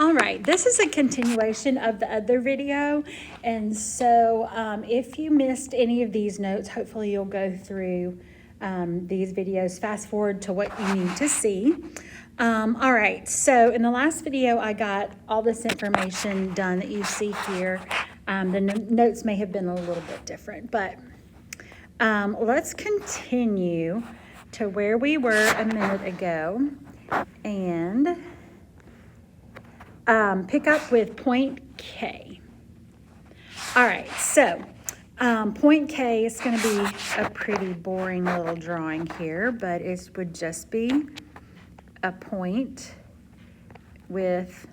All right, this is a continuation of the other video, and so if you missed any of these notes, hopefully you'll go through these videos, fast forward to what you need to see. All right, so in the last video, I got all this information done that you see here. The notes may have been a little bit different, but let's continue to where we were a minute ago and pick up with point K. All right, so point K is going to be a pretty boring little drawing here, but it would just be a point with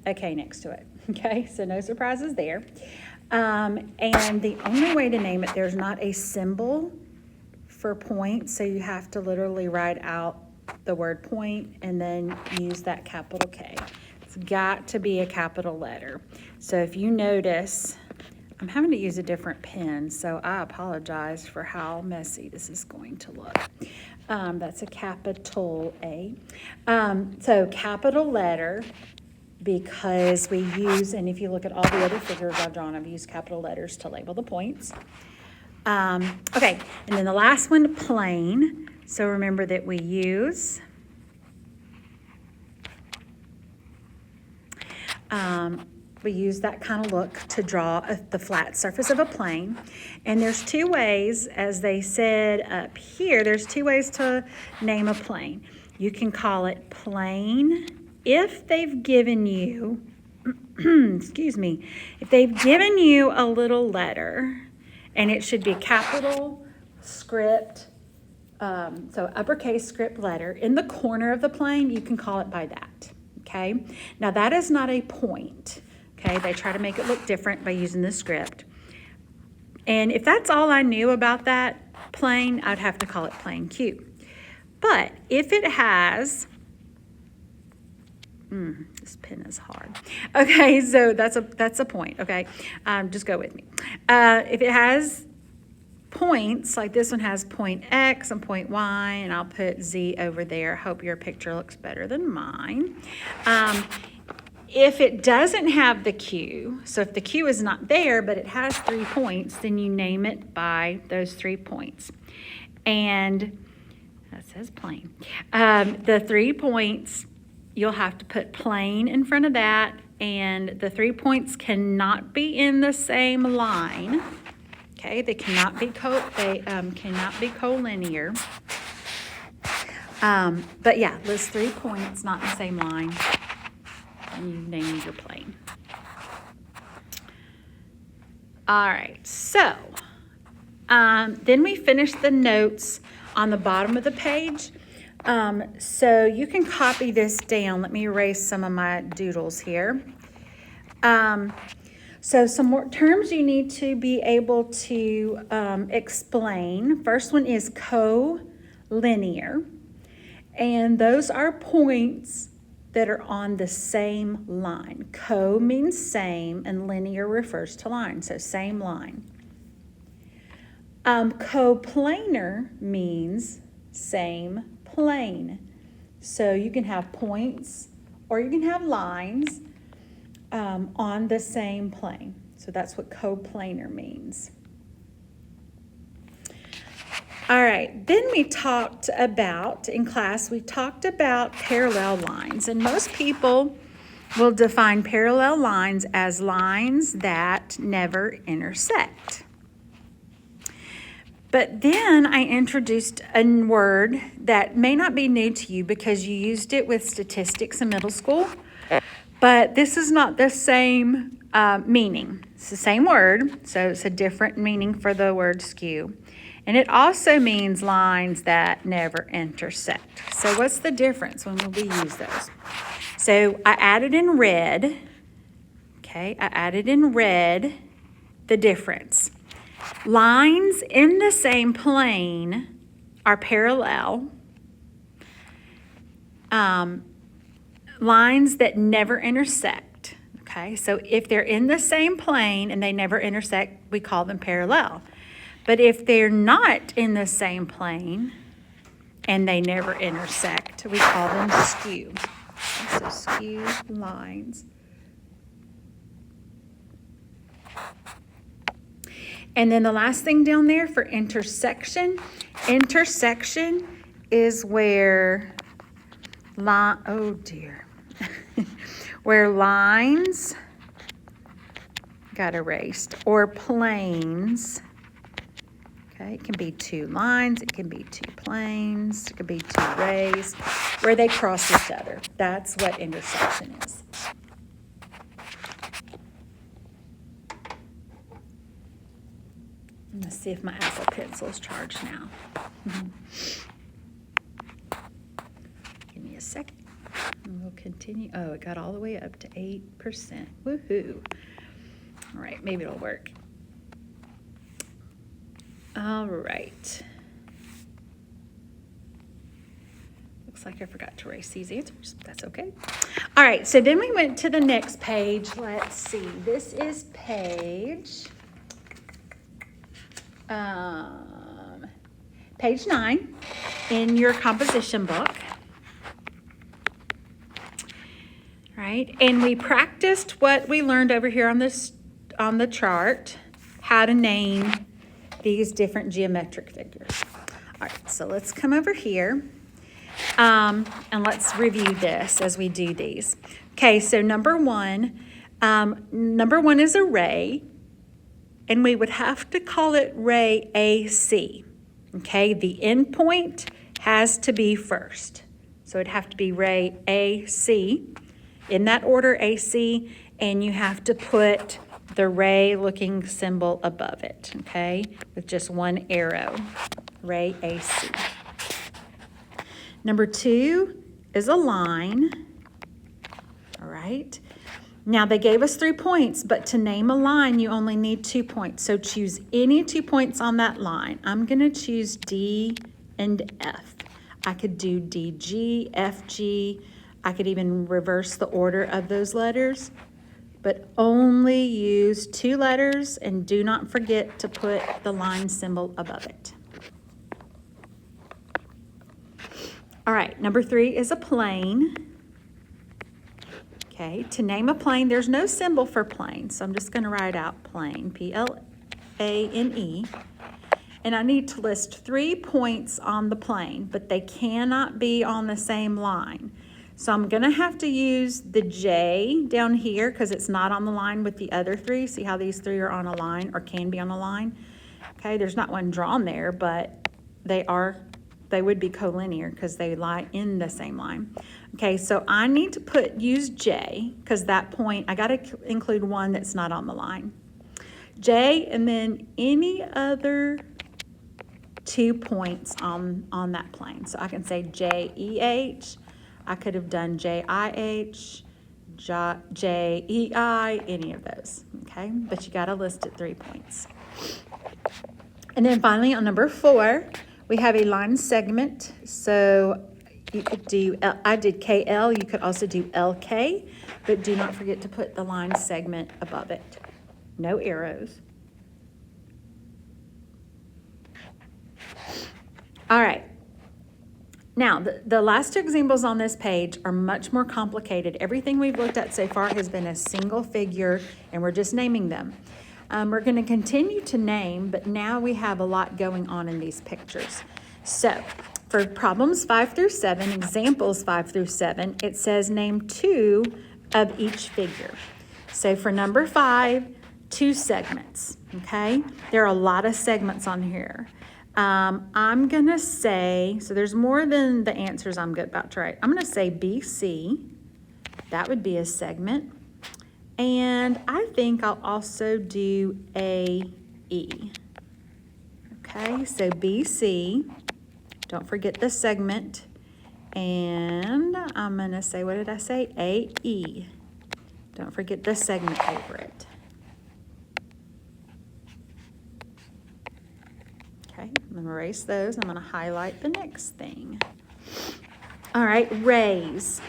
a K next to it. Okay, so no surprises there. And the only way to name it, there's not a symbol for point, so you have to literally write out the word point and then use that capital K. It's got to be a capital letter. So if you notice, I'm having to use a different pen, so I apologize for how messy this is going to look. That's a capital A. So capital letter, because we use, and if you look at all the other figures I've drawn, I've used capital letters to label the points. Okay, and then the last one, plane. So remember that we use that kind of look to draw the flat surface of a plane. And there's two ways, as they said up here, there's two ways to name a plane. You can call it plane if they've given you, excuse me, if they've given you a little letter, and it should be capital script, so uppercase script letter in the corner of the plane, you can call it by that. Okay, now that is not a point. Okay, they try to make it look different by using the script. And if that's all I knew about that plane, I'd have to call it plane Q. But if it has, this pen is hard. Okay, so that's a point. Okay, just go with me. If it has points, like this one has point X and point Y, and I'll put Z over there. Hope your picture looks better than mine. If it doesn't have the Q, so if the Q is not there, but it has 3 points, then you name it by those 3 points. And that says plane. The 3 points, you'll have to put plane in front of that, and the 3 points cannot be in the same line. Okay, they cannot be collinear. But yeah, those 3 points not in the same line, and you name your plane. All right, so then we finish the notes on the bottom of the page. So you can copy this down. Let me erase some of my doodles here. So some more terms you need to be able to explain. First one is collinear, and those are points that are on the same line. Co means same, and linear refers to line, so same line. Coplanar means same plane. So you can have points or you can have lines on the same plane. So that's what coplanar means. All right, then we talked about, in class, we talked about parallel lines. And most people will define parallel lines as lines that never intersect. But then I introduced a word that may not be new to you because you used it with statistics in middle school. But this is not the same meaning. It's the same word, so it's a different meaning for the word skew. And it also means lines that never intersect. So what's the difference when we use those? So I added in red, okay, I added in red the difference. Lines in the same plane are parallel. Lines that never intersect, okay? So if they're in the same plane and they never intersect, we call them parallel. But if they're not in the same plane and they never intersect, we call them skew. So So skew lines. And then the last thing down there for intersection. Intersection is where oh dear. Where lines got erased, or planes. Okay, it can be two lines, it can be two planes, it could be two rays, where they cross each other. That's what intersection is. Let's see if my Apple Pencil is charged now. Give me a second. And we'll continue. Oh, it got all the way up to 8%. Woohoo. All right, maybe it'll work. All right. Looks like I forgot to erase these answers. That's okay. All right, so then we went to the next page. Let's see. This is page 9 in your composition book. Right, and we practiced what we learned over here on the chart, how to name these different geometric figures. All right, so let's come over here and let's review this as we do these. Okay, so number one is a ray, and we would have to call it ray AC. Okay, the endpoint has to be first, so it'd have to be ray AC. In that order, AC, and you have to put the ray looking symbol above it, okay, with just one arrow, ray AC. Number 2 is a line, all right. Now they gave us 3 points, but to name a line, you only need 2 points. So choose any 2 points on that line. I'm gonna choose D and F. I could do DG, FG, I could even reverse the order of those letters, but only use 2 letters, and do not forget to put the line symbol above it. All right, number 3 is a plane. Okay, to name a plane, there's no symbol for plane, so I'm just gonna write out plane, P-L-A-N-E. And I need to list 3 points on the plane, but they cannot be on the same line. So I'm gonna have to use the J down here because it's not on the line with the other 3. See how these 3 are on a line, or can be on a line? Okay, there's not one drawn there, but they would be collinear because they lie in the same line. Okay, so I need to use J because that point, I gotta include one that's not on the line. J, and then any other 2 points on that plane. So I can say J-E-H, I could have done J-I-H, J-E-I, any of those, okay? But you gotta list it 3 points. And then finally on number 4, we have a line segment. So you could do, I did KL, you could also do LK, but do not forget to put the line segment above it. No arrows. All right. Now, the last 2 examples on this page are much more complicated. Everything we've looked at so far has been a single figure, and we're just naming them. We're going to continue to name, but now we have a lot going on in these pictures. So, for problems 5 through 7, examples 5 through 7, it says name 2 of each figure. So for number 5, 2 segments, okay? There are a lot of segments on here. I'm gonna say, so there's more than the answers I'm about to write. I'm gonna say BC, that would be a segment. And I think I'll also do AE. Okay, so BC, don't forget the segment. And I'm gonna say, what did I say? AE. Don't forget the segment over it. Okay, I'm gonna erase those. I'm gonna highlight the next thing. All right, rays.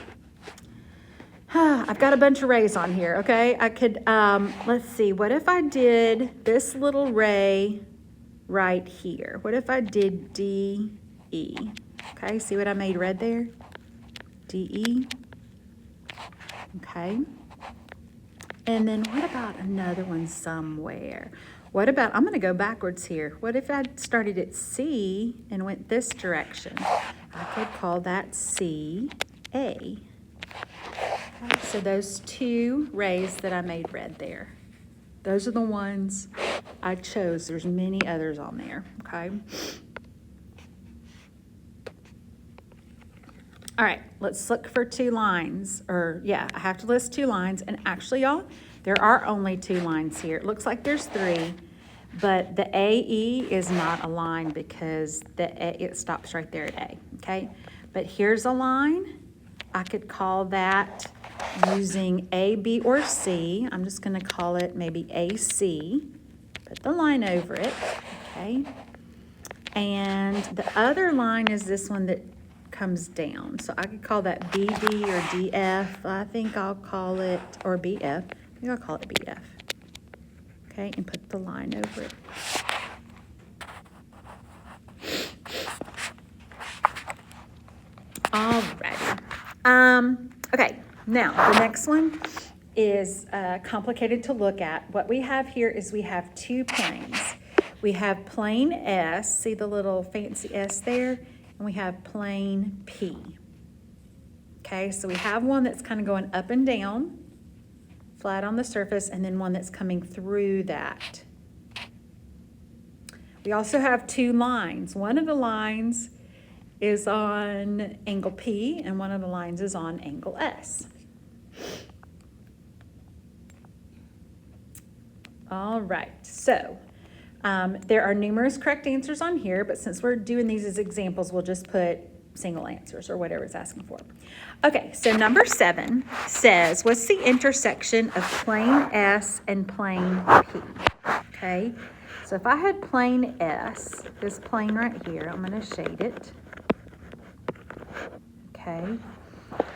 I've got a bunch of rays on here, okay? I could, let's see, what if I did this little ray right here? What if I did DE? Okay, see what I made red there? DE. okay? And then what about another one somewhere? What about, I'm going to go backwards here. What if I started at C and went this direction? I could call that CA. Okay, so those two rays that I made red there, those are the ones I chose. There's many others on there, okay? All right, let's look for two lines, or yeah, I have to list two lines, and actually, y'all, there are only two lines here. It looks like there's three, but the AE is not a line because it stops right there at A, okay? But here's a line. I could call that using A, B, or C. I'm just gonna call it maybe AC. Put the line over it, okay? And the other line is this one that comes down. So I could call that BD or DF. I think I'll call it, or BF. I think I'll call it BF. Okay, and put the line over it. Alrighty. Okay, now the next one is complicated to look at. What we have here is we have two planes. We have plane S, see the little fancy S there? And we have plane P. Okay, so we have one that's kind of going up and down, flat on the surface, and then one that's coming through that. We also have two lines. One of the lines is on angle P, and one of the lines is on angle S. All right, so there are numerous correct answers on here, but since we're doing these as examples, we'll just put single answers or whatever it's asking for. Okay, so number 7 says, what's the intersection of plane S and plane P? Okay, so if I had plane S, this plane right here, I'm going to shade it. Okay,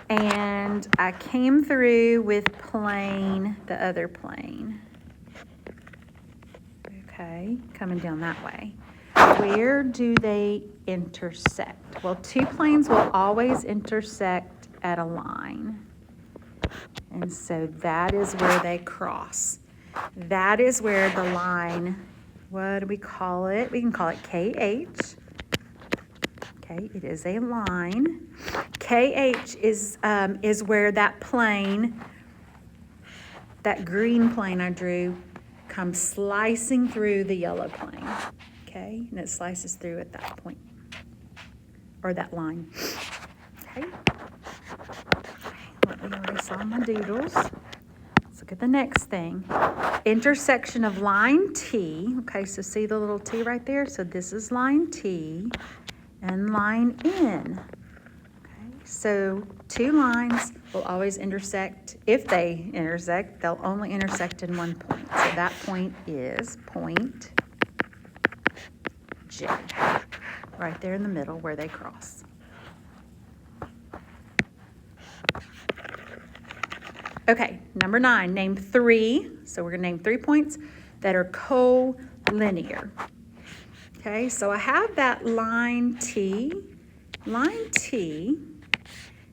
and I came through with plane, the other plane. Okay, coming down that way. Where do they intersect? Well, two planes will always intersect at a line. And so that is where they cross. That is where the line, what do we call it? We can call it KH. Okay, it is a line. KH is where that plane, that green plane I drew, comes slicing through the yellow plane, okay? And it slices through at that point, or that line, okay? Well, we already saw my doodles. Let's look at the next thing. Intersection of line T, okay, so see the little T right there? So this is line T and line N. So two lines will always intersect. If they intersect, they'll only intersect in one point. So that point is point J, right there in the middle where they cross. Okay, number 9, name 3. So we're gonna name 3 points that are collinear. Okay, so I have that line T. Line T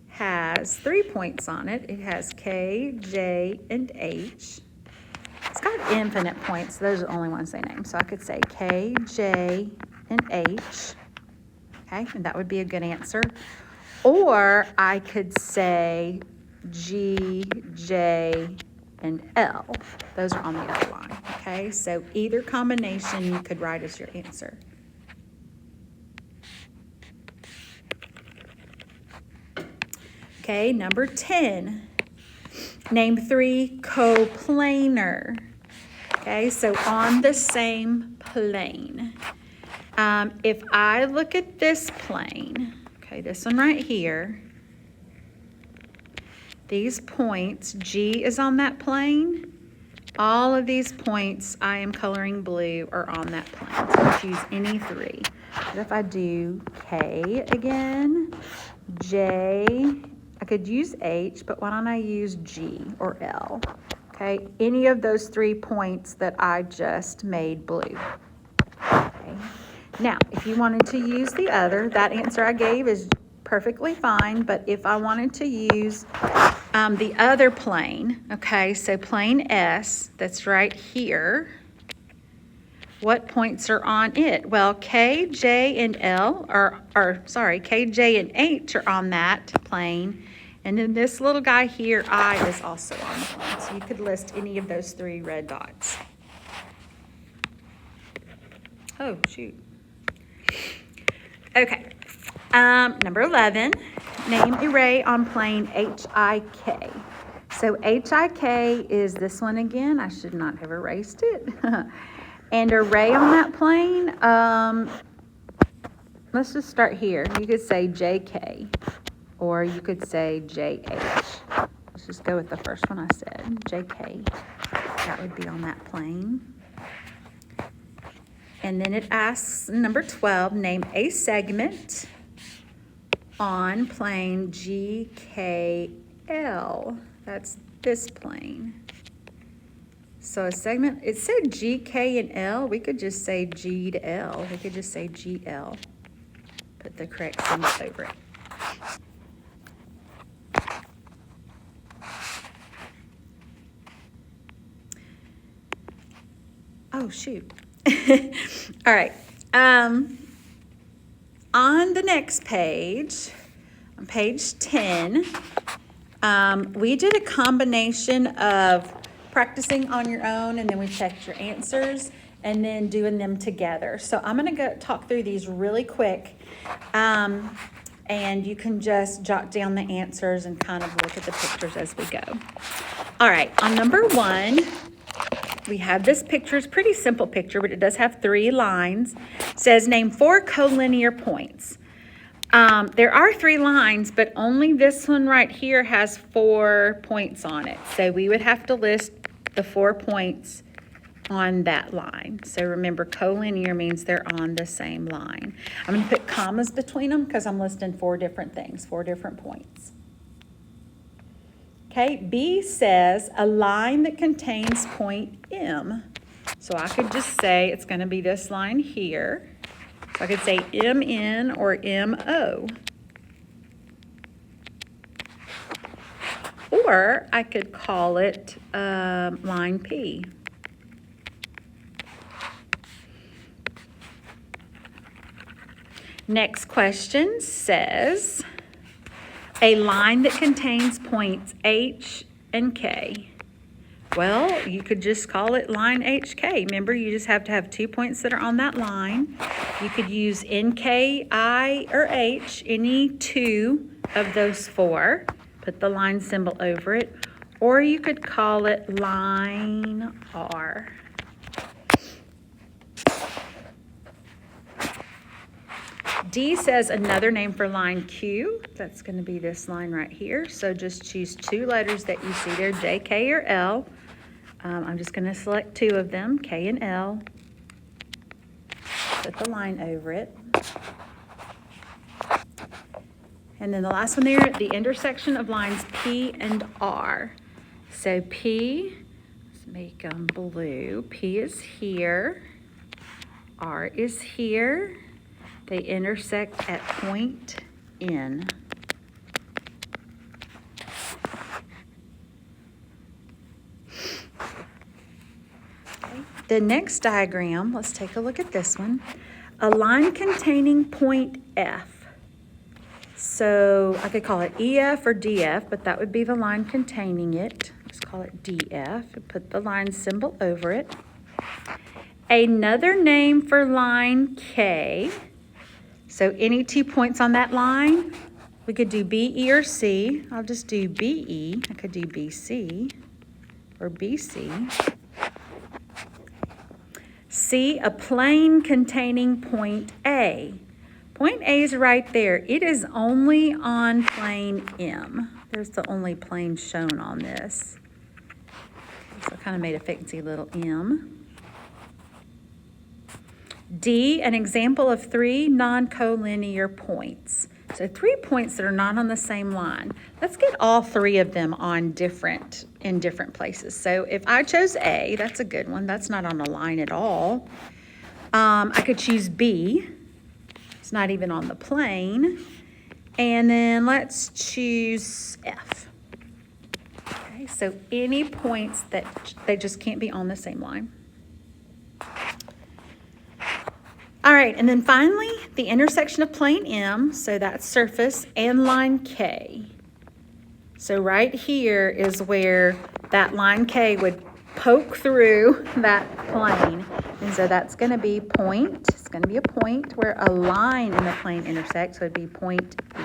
has 3 points on it. It has K, J, and H. It's got infinite points. Those are the only ones they name. So I could say K, J, and H. Okay, and that would be a good answer. Or I could say G, J, and L. Those are on the other line. Okay, so either combination you could write as your answer. Okay, number 10, name 3 coplanar. Okay, so on the same plane. If I look at this plane, okay, this one right here, these points, G is on that plane. All of these points I am coloring blue are on that plane. So choose any 3. But if I do K again, J, I could use H, but why don't I use G or L? Okay, any of those 3 points that I just made blue. Okay. Now, if you wanted to use the other, that answer I gave is perfectly fine, but if I wanted to use the other plane, okay, so plane S, that's right here, what points are on it? Well, K, J, and L K, J, and H are on that plane. And then this little guy here, I, is also on the plane. So you could list any of those 3 red dots. Oh, shoot. Okay. Number 11, name a ray on plane HIK. So HIK is this one again. I should not have erased it. And a ray on that plane, let's just start here. You could say JK, or you could say JH. Let's just go with the first one I said, JK. That would be on that plane. And then it asks, number 12, name a segment on plane GKL. That's this plane. So a segment, it said GK and L. We could just say G to L. We could just say GL. Put the correct symbol over it. Oh, shoot. All right. On the next page, on page 10, we did a combination of practicing on your own, and then we checked your answers, and then doing them together. So I'm going to go talk through these really quick, and you can just jot down the answers and kind of look at the pictures as we go. All right, on number 1, we have this picture. It's a pretty simple picture, but it does have 3 lines. It says, name 4 collinear points. There are 3 lines, but only this one right here has 4 points on it. So we would have to list the 4 points on that line. So remember, collinear means they're on the same line. I'm going to put commas between them because I'm listing 4 different things, 4 different points. Okay, B says a line that contains point M. So I could just say it's going to be this line here. So I could say MN or MO. Or I could call it line P. Next question says a line that contains points H and K. Well, you could just call it line HK. Remember, you just have to have 2 points that are on that line. You could use NK, I, or H, any 2 of those 4. Put the line symbol over it. Or you could call it line R. D says another name for line Q. That's going to be this line right here. So just choose 2 letters that you see there, J, K, or L. I'm just going to select 2 of them, K and L. Put the line over it. And then the last one there, the intersection of lines P and R. So P, let's make them blue. P is here. R is here. They intersect at point N. Okay. The next diagram, let's take a look at this one. A line containing point F. So I could call it EF or DF, but that would be the line containing it. Let's call it DF and put the line symbol over it. Another name for line K. So any 2 points on that line, we could do BE or C. I'll just do BE. I could do BC or BC. C, a plane containing point A. Point A is right there. It is only on plane M. There's the only plane shown on this. So I kind of made a fancy little M. D, an example of 3 non-collinear points. So 3 points that are not on the same line. Let's get all 3 of them on in different places. So if I chose A, that's a good one. That's not on a line at all. I could choose B. It's not even on the plane. And then let's choose F. Okay, so any points that they just can't be on the same line. All right, and then finally, the intersection of plane M, so that's surface, and line K. So right here is where that line K would poke through that plane. And so that's going to be point. It's going to be a point where a line in the plane intersects. So it'd be point E.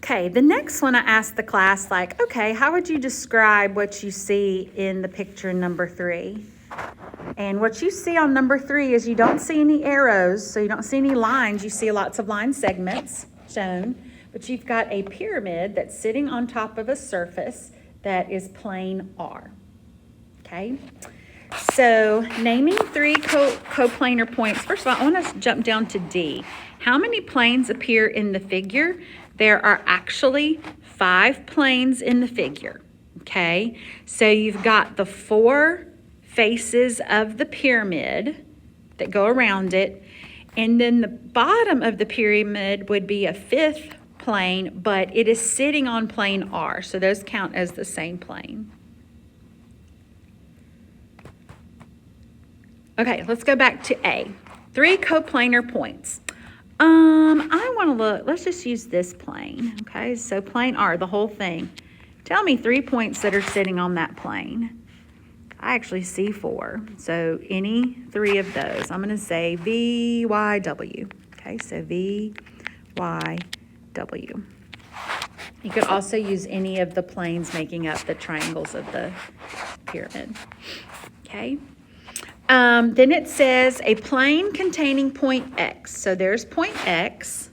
Okay, the next one I asked the class, like, okay, how would you describe what you see in the picture number 3? And what you see on number 3 is you don't see any arrows, so you don't see any lines. You see lots of line segments shown, but you've got a pyramid that's sitting on top of a surface that is plane R. Okay, so naming 3 coplanar points. First of all, I want to jump down to D. How many planes appear in the figure? There are actually 5 planes in the figure. Okay, so you've got the 4 faces of the pyramid that go around it, and then the bottom of the pyramid would be a 5th plane, but it is sitting on plane R, so those count as the same plane. Okay, let's go back to A. 3 coplanar points. I want to look, let's just use this plane. Okay, so plane R, the whole thing. Tell me 3 points that are sitting on that plane. I actually see 4, so any 3 of those. I'm going to say V, Y, W. Okay, so V, Y, W. You could also use any of the planes making up the triangles of the pyramid. Okay. Then it says a plane containing point X. So there's point X.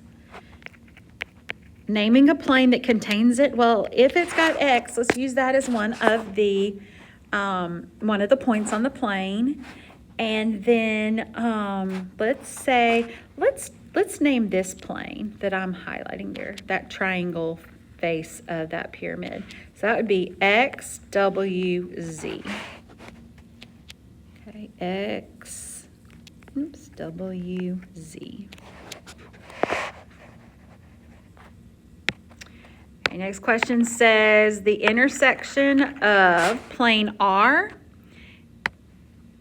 Naming a plane that contains it. Well, if it's got X, let's use that as one of the points on the plane. And then let's name this plane that I'm highlighting there, that triangle face of that pyramid. So that would be X, W, Z. Okay, X, W, Z. Okay, next question says the intersection of plane R.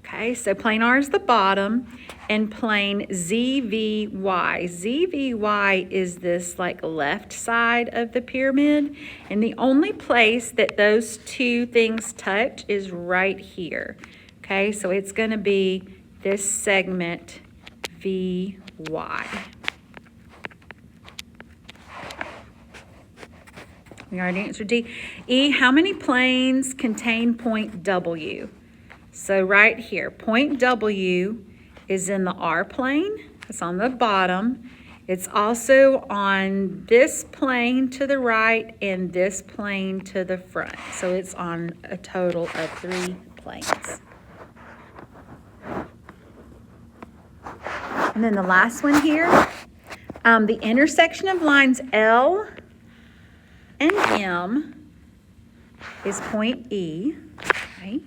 Okay, so plane R is the bottom, and plane ZVY. ZVY is this like left side of the pyramid, and the only place that those 2 things touch is right here. Okay, so it's going to be this segment VY. We already answered D. E, how many planes contain point W? So right here, point W is in the R plane. It's on the bottom. It's also on this plane to the right and this plane to the front. So it's on a total of 3 planes. And then the last one here, the intersection of lines L and M is point E. Okay.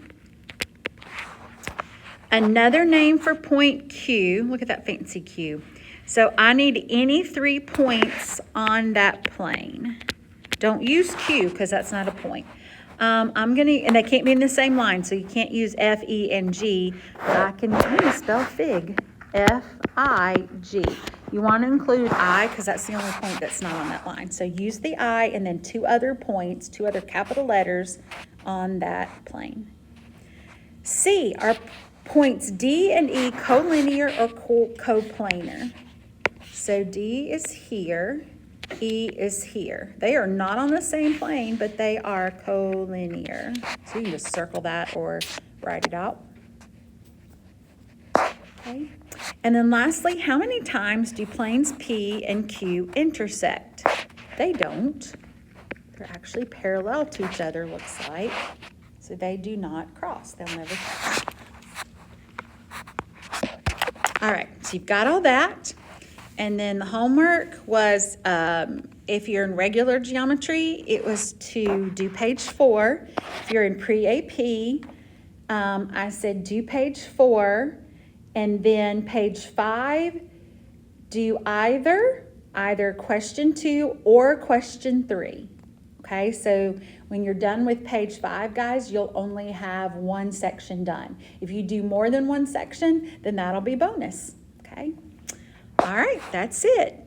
Another name for point Q, look at that fancy Q. So I need any 3 points on that plane. Don't use Q because that's not a point. And they can't be in the same line, so you can't use F, E, and G. But I can spell fig, F-I-G. You want to include I because that's the only point that's not on that line. So use the I and then 2 other points, 2 other capital letters on that plane. C, are points D and E collinear or coplanar? So D is here, E is here. They are not on the same plane, but they are collinear. So you can just circle that or write it out. Okay. And then lastly, how many times do planes P and Q intersect? They don't. They're actually parallel to each other, looks like. So they do not cross. They'll never cross. All right, so you've got all that. And then the homework was, if you're in regular geometry, it was to do page 4. If you're in pre-AP, I said do page 4. And then page 5, do either either question 2 or question 3. Okay, so when you're done with page 5, guys, you'll only have one section done. If you do more than one section, then that'll be bonus. Okay, all right, that's it.